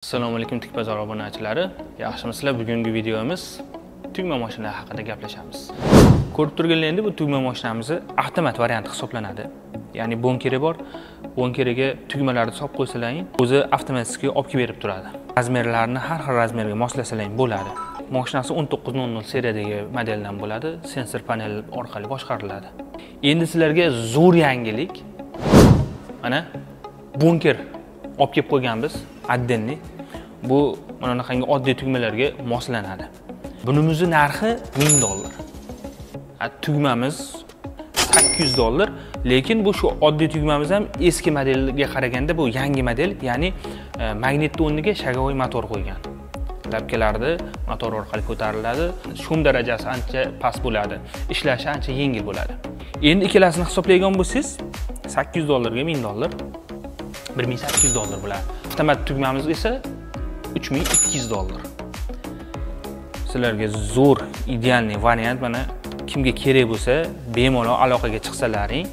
Assalomu alaykum Tik bozor obunachilari. Yaxshimisizlar? Bugungi videomiz tugma mashinalar haqida gaplashamiz. Ko'rib turganlaringiz bu tugma mashinamiz avtomat varianti hisoblanadi. Ya'ni bonkeri bor. Bonkeriga tugmalarni solib qo'ysalaring, o'zi avtomatik olib kelib berib turadi. Razmerlarni har xil razmerga moslasalaring bo'ladi. Mashinasi 1900 seriyadagi modeldan bo'ladi. Sensor panel orqali boshqariladi. Endi sizlarga zo'r yangilik. Mana bonker olib kelib qo'yganmiz. Addenli. Bu mana bunaqangi oddiy tugmalarga moslanadi. Bunimizning narxi $1000. Tugmamiz $800, lekin bu shu oddiy tugmamiz ham eski modelga qaraganda bu yangi model, ya'ni magnitli o'rniga shagovoy motor qo'ygan. Labkalarni motor orqali ko'tariladi. Shum darajasi ancha past bo'ladi. Ishlashi ancha yengil bo'ladi. Endi ikkalasini hisoblaydigan bo'lsangiz, $800 ga $1000, $1800 bo'ladi. Avtomat tugmamiz esa $3200. Sizlarga zo'r idealniy variant, mana kimga kerak bo'lsa, bemalol aloqaga chiqsalaring,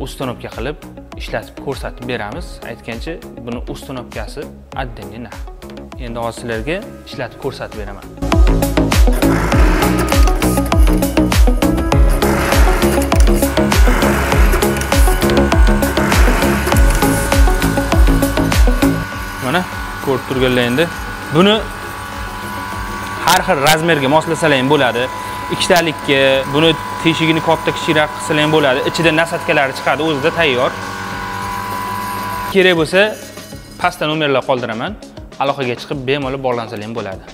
uстановка qilib ishlatib ko'rsatib beramiz. Aytgancha, buni uстановкасы отдельный narx. Endi hozir sizlarga ishlatib ko'rsatib beraman. Mana ko'rib turganlaringiz, buni har xil razmerga moslasalang bo'ladi. Ikkitalikka, buni teshigini katta kichikroq qilsalang bo'ladi. Ichida nasatkalari chiqadi, o'zida tayyor. Kerak bo'lsa, pastda nomerlar qoldiraman. Aloqaga chiqib bemalol bog'lansalang bo'ladi.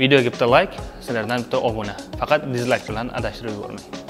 Videoga bitta like, sizlardan bitta obuna. Faqat dizlayk bilan adashtirib yubormang.